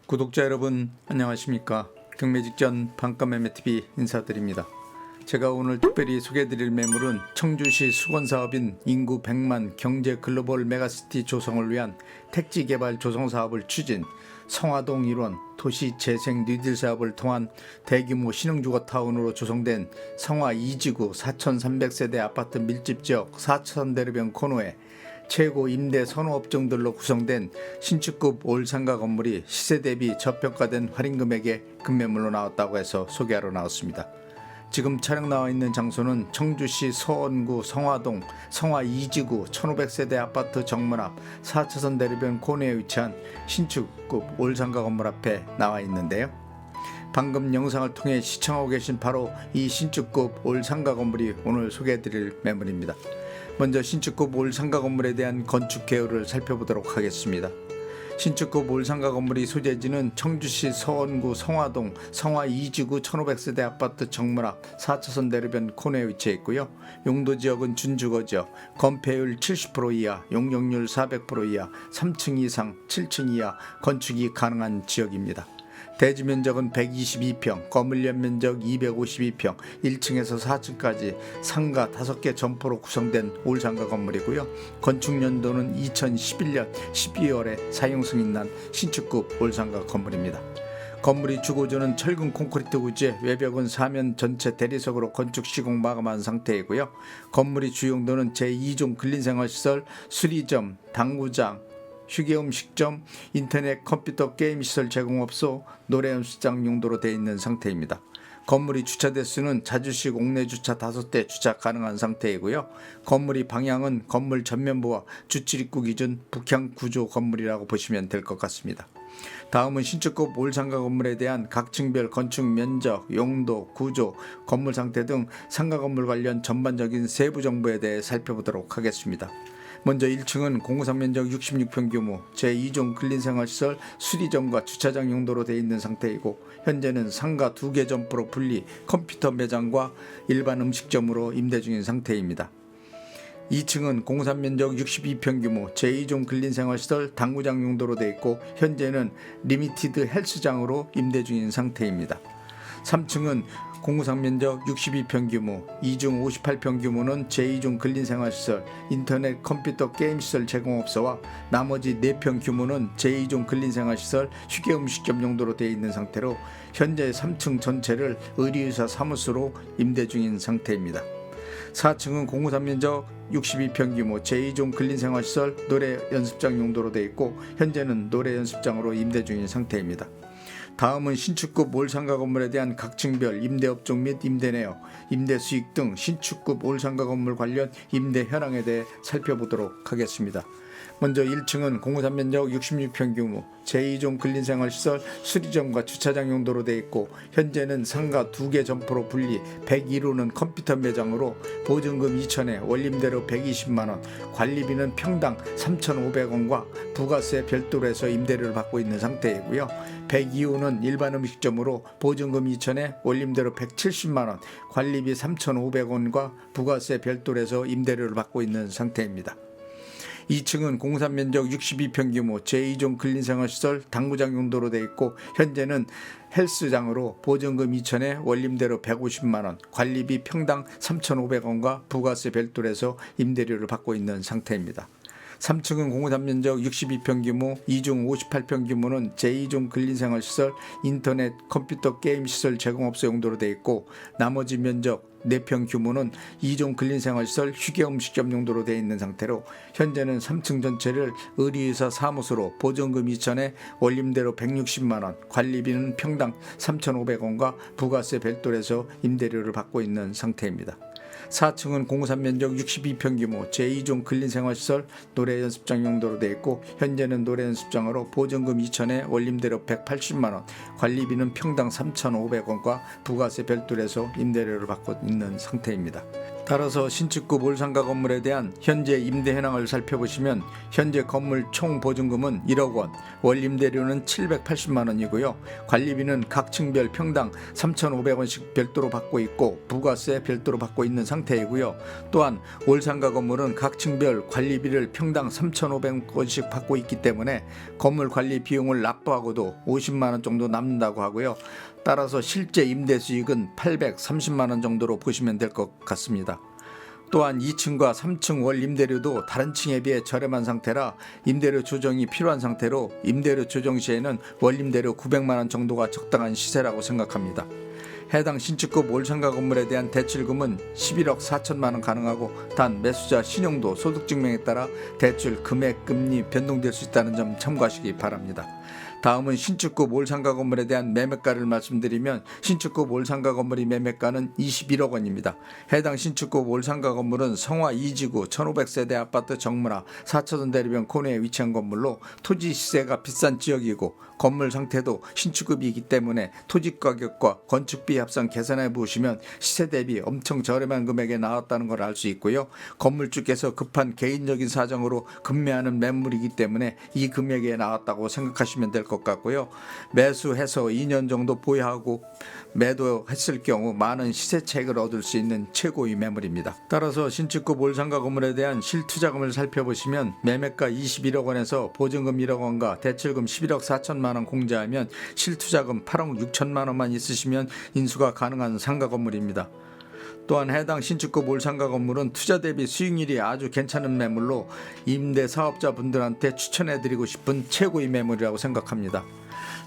구독자 여러분 안녕하십니까. 경매 직전 반가매매TV 인사드립니다. 제가 오늘 특별히 소개해드릴 매물은 청주시 수건사업인 인구 100만 경제 글로벌 메가시티 조성을 위한 택지개발 조성사업을 추진 성화동 일원 도시재생 뉴딜 사업을 통한 대규모 신흥주거타운으로 조성된 성화 2지구 4,300세대 아파트 밀집지역 4,000대로변 코너에 최고 임대 선호업종들로 구성된 신축급 올상가 건물이 시세 대비 저평가된 할인금액에 급매물로 나왔다고 해서 소개하러 나왔습니다. 지금 촬영 나와 있는 장소는 청주시 서원구 성화동 성화 2지구 1500세대 아파트 정문 앞 4차선 대로변 코너에 위치한 신축급 올상가 건물 앞에 나와 있는데요. 방금 영상을 통해 시청하고 계신 바로 이 신축급 올상가 건물이 오늘 소개해드릴 매물입니다. 먼저 신축급 올상가 건물에 대한 건축 개요를 살펴보도록 하겠습니다. 신축급 올상가 건물이 소재지는 청주시 서원구 성화동 성화 2지구 1500세대 아파트 정문 앞 4차선 대로변 코너에 위치해 있고요. 용도지역은 준주거지역, 건폐율 70% 이하, 용적률 400% 이하, 3층 이상, 7층 이하 건축이 가능한 지역입니다. 대지 면적은 122평, 건물 연면적 252평, 1층에서 4층까지 상가 5개 점포로 구성된 올상가 건물이고요. 건축 연도는 2011년 12월에 사용 승인난 신축급 올상가 건물입니다. 건물이 주거조는 철근 콘크리트 구조에 외벽은 사면 전체 대리석으로 건축 시공 마감한 상태이고요. 건물이 주용도는 제2종 근린생활시설, 수리점, 당구장, 휴게음식점, 인터넷 컴퓨터 게임 시설 제공업소, 노래 연습장 용도로 되어 있는 상태입니다. 건물이 주차 대수는 자주식 옥내 주차 5대 주차 가능한 상태이고요. 건물이 방향은 건물 전면부와 주출입구 기준 북향 구조 건물이라고 보시면 될 것 같습니다. 다음은 신축급 올상가 건물에 대한 각 층별 건축 면적, 용도, 구조, 건물 상태 등 상가 건물 관련 전반적인 세부 정보에 대해 살펴보도록 하겠습니다. 먼저 1층은 공사 면적 66평 규모 제2종 근린생활시설 수리점과 주차장 용도로 되어 있는 상태이고 현재는 상가 2개 점포로 분리 컴퓨터 매장과 일반 음식점으로 임대 중인 상태입니다. 2층은 공사 면적 62평 규모 제2종 근린생활시설 당구장 용도로 되어 있고 현재는 리미티드 헬스장으로 임대 중인 상태입니다. 3층은 공구상 면적 62평 규모 2중 58평 규모는 제2종 근린생활시설 인터넷 컴퓨터 게임시설 제공업소와 나머지 4평 규모는 제2종 근린생활시설 휴게음식점 용도로 되어 있는 상태로 현재 3층 전체를 의료의사 사무소로 임대 중인 상태입니다. 4층은 공구상 면적 62평 규모 제2종 근린생활시설 노래 연습장 용도로 되어 있고 현재는 노래 연습장으로 임대 중인 상태입니다. 다음은 신축급 올상가 건물에 대한 각 층별 임대업종 및 임대내역, 임대수익 등 신축급 올상가 건물 관련 임대 현황에 대해 살펴보도록 하겠습니다. 먼저 1층은 공사 면적 66평 규모 제2종 근린생활시설 수리점과 주차장 용도로 되어 있고 현재는 상가 2개 점포로 분리 101호는 컴퓨터 매장으로 보증금 2천에 원림대로 120만원, 관리비는 평당 3,500원과 부가세 별도로 해서 임대료를 받고 있는 상태이고요. 102호는 일반 음식점으로 보증금 2천에 원림대로 170만원, 관리비 3,500원과 부가세 별도로 해서 임대료를 받고 있는 상태입니다. 2층은 공사 면적 62평 규모 제2종 근린생활시설 당구장 용도로 되어 있고 현재는 헬스장으로 보증금 2천에 원림대로 150만원, 관리비 평당 3,500원과 부가세 별도로 해서 임대료를 받고 있는 상태입니다. 3층은 공사 면적 62평 규모 2중 58평 규모는 제2종 근린생활시설 인터넷 컴퓨터 게임 시설 제공업소 용도로 되어 있고 나머지 면적 4평 규모는 2종 근린생활시설 휴게음식점 용도로 되어 있는 상태로 현재는 3층 전체를 의료의사 사무소로 보증금 2천에 원림대로 160만원, 관리비는 평당 3,500원과 부가세 별도로 해서 임대료를 받고 있는 상태입니다. 4층은 공사 면적 62평 규모 제2종 근린생활시설 노래 연습장 용도로 되어 있고 현재는 노래 연습장으로 보증금 2천에 원림대로 180만원, 관리비는 평당 3,500원과 부가세 별도로 해서 임대료를 받고 있는 상태입니다. 따라서 신축구 몰상가 건물에 대한 현재 임대 현황을 살펴보시면 현재 건물 총 보증금은 1억 원, 월 임대료는 780만 원이고요. 관리비는 각 층별 평당 3,500원씩 별도로 받고 있고 부가세 별도로 받고 있는 상태이고요. 또한 몰상가 건물은 각 층별 관리비를 평당 3,500원씩 받고 있기 때문에 건물 관리 비용을 납부하고도 50만 원 정도 남는다고 하고요. 따라서 실제 임대 수익은 830만 원 정도로 보시면 될 것 같습니다. 또한 2층과 3층 월 임대료도 다른 층에 비해 저렴한 상태라 임대료 조정이 필요한 상태로 임대료 조정 시에는 월 임대료 900만 원 정도가 적당한 시세라고 생각합니다. 해당 신축급 몰상가 건물에 대한 대출금은 11억 4천만 원 가능하고 단 매수자 신용도 소득증명에 따라 대출 금액 금리 변동될 수 있다는 점 참고하시기 바랍니다. 다음은 신축급 몰상가 건물에 대한 매매가를 말씀드리면 신축급 몰상가 건물의 매매가는 21억 원입니다. 해당 신축급 몰상가 건물은 성화 2지구 1500세대 아파트 정문화 4차선 대로변 코너에 위치한 건물로 토지 시세가 비싼 지역이고 건물 상태도 신축급이기 때문에 토지 가격과 건축비 합산 계산해 보시면 시세 대비 엄청 저렴한 금액에 나왔다는 걸 알 수 있고요. 건물주께서 급한 개인적인 사정으로 급매하는 매물이기 때문에 이 금액에 나왔다고 생각하시면 될 것 같고요. 매수해서 2년 정도 보유하고 매도했을 경우 많은 시세 차익을 얻을 수 있는 최고의 매물입니다. 따라서 신축급 몰상가 건물에 대한 실투자금을 살펴보시면 매매가 21억 원에서 보증금 1억 원과 대출금 11억 4천만 원 공제하면 실투자금 8억 6천만 원만 있으시면 인수가 가능한 상가 건물입니다. 또한 해당 신축급 몰상가 건물은 투자 대비 수익률이 아주 괜찮은 매물로 임대 사업자분들한테 추천해드리고 싶은 최고의 매물이라고 생각합니다.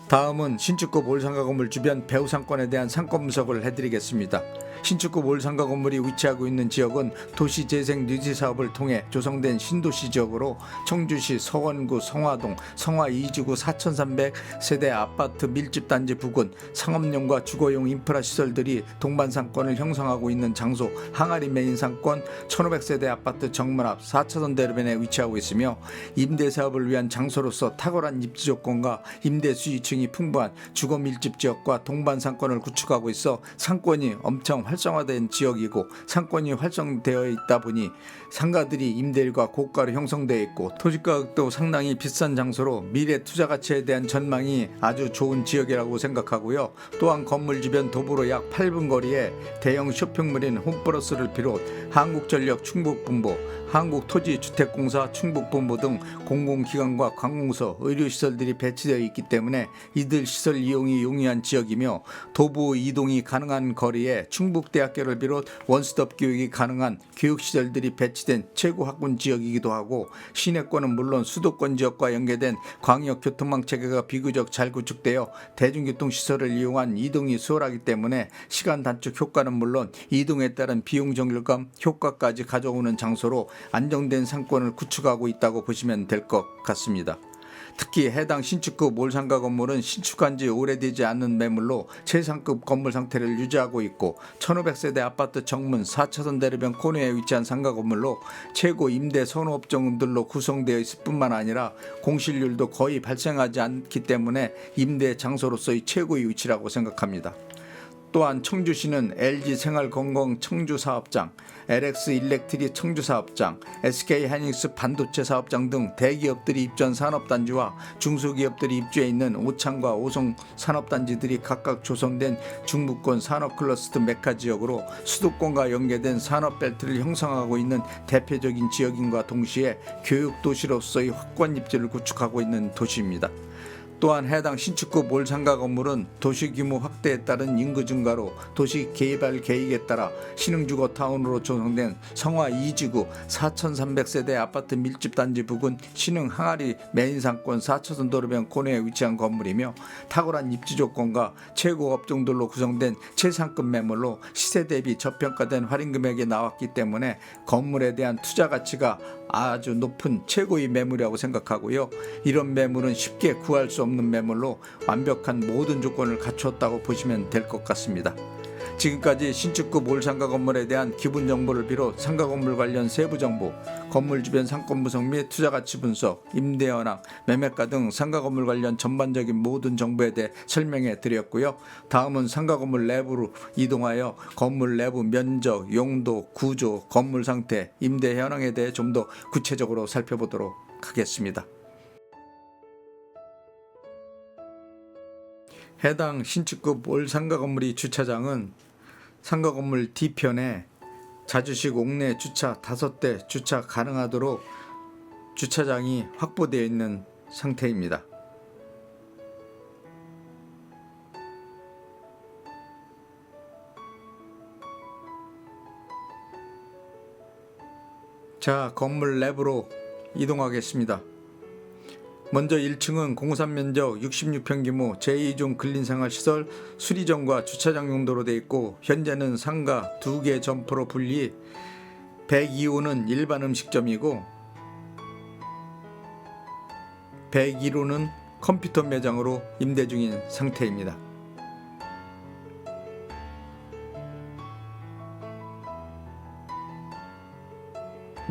다음은 신축급 몰상가 건물 주변 배후 상권에 대한 상권 분석을 해드리겠습니다. 신축급 몰상가 건물이 위치하고 있는 지역은 도시재생 뉴지 사업을 통해 조성된 신도시 지역으로 청주시 서원구 성화동 성화 2지구 4300세대 아파트 밀집단지 부근 상업용과 주거용 인프라 시설들이 동반 상권을 형성하고 있는 장소 항아리 메인 상권 1500세대 아파트 정문 앞 4차선 대로변에 위치하고 있으며 임대 사업을 위한 장소로서 탁월한 입지 조건과 임대 수익층이 풍부한 주거 밀집 지역과 동반 상권을 구축하고 있어 상권이 엄청 활성화된 지역이고 상권이 활성되어 있다 보니 상가들이 임대료가 고가로 형성되어 있고 토지가격도 상당히 비싼 장소로 미래 투자 가치에 대한 전망이 아주 좋은 지역이라고 생각하고요. 또한 건물 주변 도보로 약 8분 거리에 대형 쇼핑몰인 홈플러스를 비롯 한국전력 충북본부, 한국토지주택공사 충북본부 등 공공기관과 관공서, 의료시설들이 배치되어 있기 때문에 이들 시설 이용이 용이한 지역이며 도보 이동이 가능한 거리에 충북대학교를 비롯 원스톱 교육이 가능한 교육시설들이 배치된 최고 학군 지역이기도 하고 시내권은 물론 수도권 지역과 연계된 광역교통망 체계가 비교적 잘 구축되어 대중교통시설을 이용한 이동이 수월하기 때문에 시간 단축 효과는 물론 이동에 따른 비용 절감 효과까지 가져오는 장소로 안정된 상권을 구축하고 있다고 보시면 될 것 같습니다. 특히 해당 신축급 몰상가 건물은 신축한 지 오래되지 않는 매물로 최상급 건물 상태를 유지하고 있고 1500세대 아파트 정문 4차선 대로변 코너에 위치한 상가 건물로 최고 임대 선호업종들로 구성되어 있을 뿐만 아니라 공실률도 거의 발생하지 않기 때문에 임대 장소로서의 최고의 위치라고 생각합니다. 또한 청주시는 LG생활건강 청주사업장, LX일렉트리 청주사업장, SK하이닉스 반도체 사업장 등 대기업들이 입주한 산업단지와 중소기업들이 입주해 있는 오창과 오송 산업단지들이 각각 조성된 중부권 산업클러스터 메카 지역으로 수도권과 연계된 산업벨트를 형성하고 있는 대표적인 지역인과 동시에 교육도시로서의 확고한 입지를 구축하고 있는 도시입니다. 또한 해당 신축급 몰상가 건물은 도시규모 확대에 따른 인구 증가로 도시개발 계획에 따라 신흥주거 타운으로 조성된 성화 2지구 4300세대 아파트 밀집단지 부근 신흥 항아리 메인상권 4차선 도로변 코너에 위치한 건물이며 탁월한 입지 조건과 최고 업종들로 구성된 최상급 매물로 시세 대비 저평가된 할인금액에 나왔기 때문에 건물에 대한 투자 가치가 아주 높은 최고의 매물이라고 생각하고요. 이런 매물은 쉽게 구할 수 없는 매물로 완벽한 모든 조건을 갖추었다고 보시면 될 것 같습니다. 지금까지 신축급 올상가 건물에 대한 기본 정보를 비롯 상가 건물 관련 세부 정보, 건물 주변 상권 분석 및 투자 가치 분석, 임대 현황, 매매가 등 상가 건물 관련 전반적인 모든 정보에 대해 설명해 드렸고요. 다음은 상가 건물 내부로 이동하여 건물 내부 면적, 용도, 구조, 건물 상태, 임대 현황에 대해 좀 더 구체적으로 살펴보도록 하겠습니다. 해당 신축급 올 상가 건물의 주차장은 상가 건물 뒤편에 자주식 옥내 주차 5대 주차 가능하도록 주차장이 확보되어 있는 상태입니다. 자, 건물 내부로 이동하겠습니다. 먼저 1층은 공산 면적 66평 규모 제2종 근린생활시설 수리점과 주차장 용도로 되어 있고, 현재는 상가 2개 점포로 분리, 102호는 일반 음식점이고 101호는 컴퓨터 매장으로 임대 중인 상태입니다.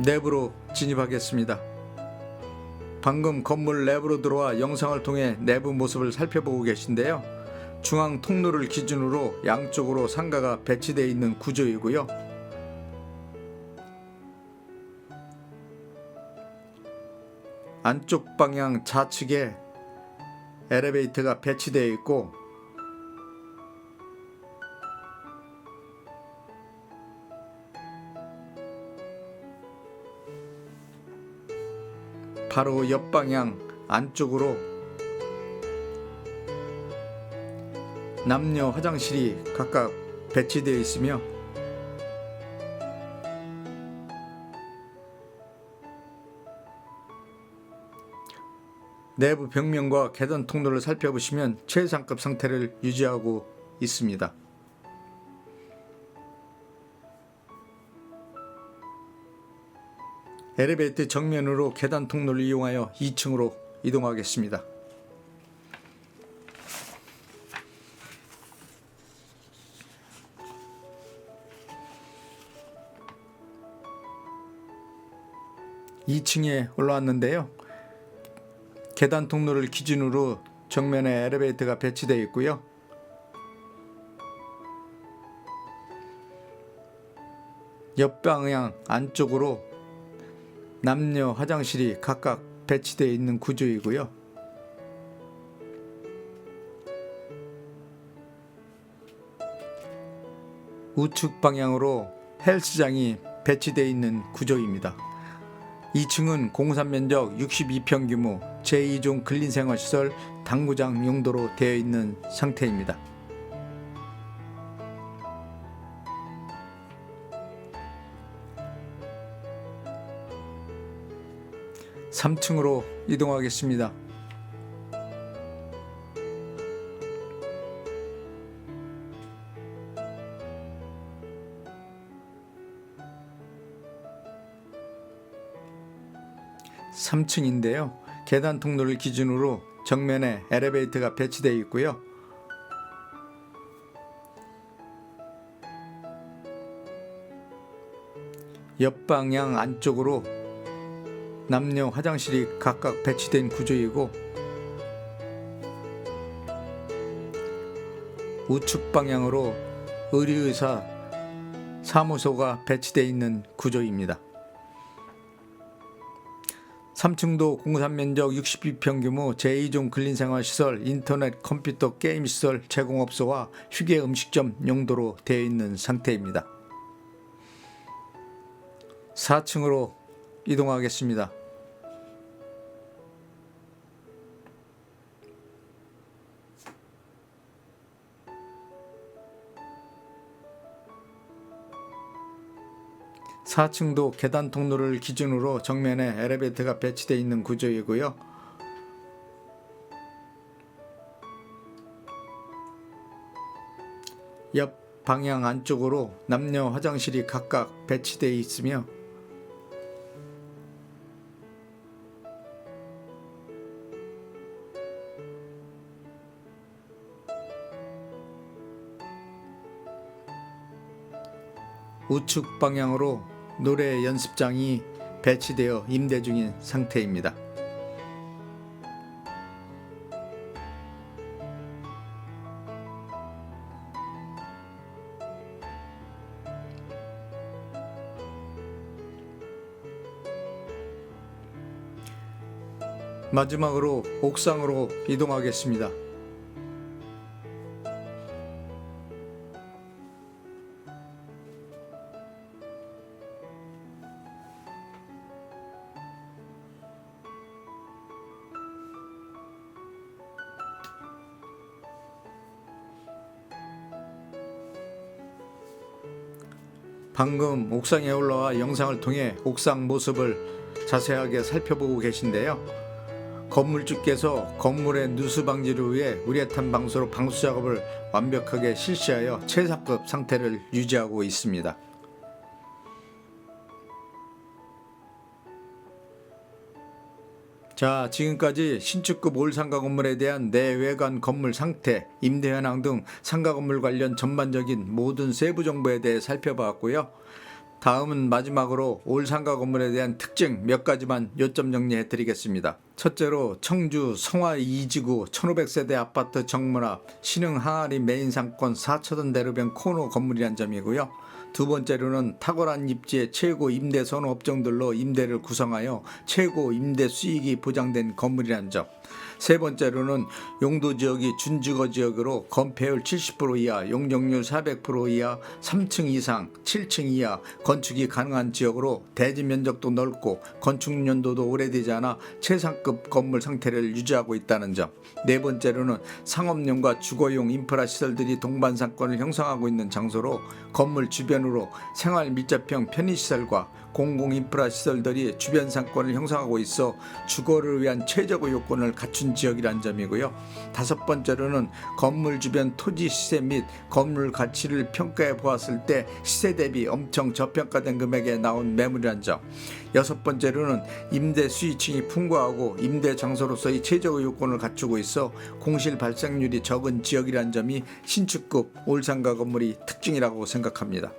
내부로 진입하겠습니다. 방금 건물 내부로 들어와 영상을 통해 내부 모습을 살펴보고 계신데요. 중앙 통로를 기준으로 양쪽으로 상가가 배치되어 있는 구조이고요. 안쪽 방향 좌측에 엘리베이터가 배치되어 있고, 바로 옆방향 안쪽으로 남녀 화장실이 각각 배치되어 있으며, 내부 벽면과 계단 통로를 살펴보시면 최상급 상태를 유지하고 있습니다. 엘리베이터 정면으로 계단 통로를 이용하여 2층으로 이동하겠습니다. (2층에) 올라왔는데요. 계단 통로를 기준으로 정면에 엘리베이터가 배치되어 있고요. 옆방향 안쪽으로 남녀 화장실이 각각 배치되어 있는 구조이고요. 우측 방향으로 헬스장이 배치되어 있는 구조입니다. 2층은 공산 면적 62평 규모 제2종 근린생활시설 당구장 용도로 되어 있는 상태입니다. 3층으로 이동하겠습니다. (3층인데요) 계단 통로를 기준으로 정면에 엘리베이터가 배치되어 있고요. 옆방향 안쪽으로 남녀 화장실이 각각 배치된 구조이고, 우측 방향으로 의료의사 사무소가 배치되어 있는 구조입니다. 3층도 공산 면적 62평 규모 제2종 근린생활시설 인터넷 컴퓨터 게임시설 제공업소와 휴게 음식점 용도로 되어 있는 상태입니다. 4층으로 이동하겠습니다. (4층도) 계단 통로를 기준으로 정면에 엘리베이터가 배치되어 있는 구조이고요. 옆 방향 안쪽으로 남녀 화장실이 각각 배치되어 있으며, 우측 방향으로 노래 연습장이 배치되어 임대 중인 상태입니다. 마지막으로 옥상으로 이동하겠습니다. 방금 옥상에 올라와 영상을 통해 옥상 모습을 자세하게 살펴보고 계신데요. 건물주께서 건물의 누수 방지를 위해 우레탄 방수로 방수 작업을 완벽하게 실시하여 최상급 상태를 유지하고 있습니다. 자, 지금까지 신축급 올상가 건물에 대한 내외관 건물 상태, 임대 현황 등 상가 건물 관련 전반적인 모든 세부 정보에 대해 살펴봤고요. 다음은 마지막으로 올상가 건물에 대한 특징 몇 가지만 요점 정리해 드리겠습니다. 첫째로 청주 성화 2지구 1500세대 아파트 정문 앞 신흥 항아리 메인 상권 4차선 대로변 코너 건물이란 점이고요. 두 번째로는 탁월한 입지의 최고 임대 선호 업종들로 임대를 구성하여 최고 임대 수익이 보장된 건물이라는 점. 세 번째로는 용도 지역이 준주거 지역으로 건폐율 70% 이하, 용적률 400% 이하, 3층 이상, 7층 이하 건축이 가능한 지역으로 대지 면적도 넓고 건축 연도도 오래되지 않아 최상급 건물 상태를 유지하고 있다는 점. 네 번째로는 상업용과 주거용 인프라 시설들이 동반상권을 형성하고 있는 장소로 건물 주변으로 생활 밀접형 편의시설과 공공 인프라 시설들이 주변 상권을 형성하고 있어 주거를 위한 최적의 요건을 갖춘 지역이란 점이고요. 다섯 번째로는 건물 주변 토지 시세 및 건물 가치를 평가해 보았을 때 시세 대비 엄청 저평가된 금액에 나온 매물이란 점. 여섯 번째로는 임대 수익층이 풍부하고 임대 장소로서의 최적의 요건을 갖추고 있어 공실 발생률이 적은 지역이란 점이 신축급 올상가 건물의 특징이라고 생각합니다.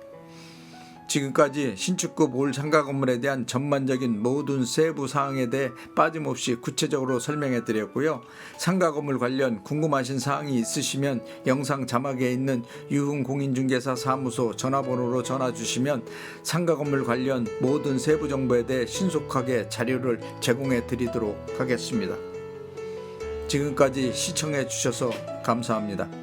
지금까지 신축급 올상가 건물에 대한 전반적인 모든 세부 사항에 대해 빠짐없이 구체적으로 설명해 드렸고요. 상가 건물 관련 궁금하신 사항이 있으시면 영상 자막에 있는 유흥공인중개사 사무소 전화번호로 전화 주시면 상가 건물 관련 모든 세부 정보에 대해 신속하게 자료를 제공해 드리도록 하겠습니다. 지금까지 시청해 주셔서 감사합니다.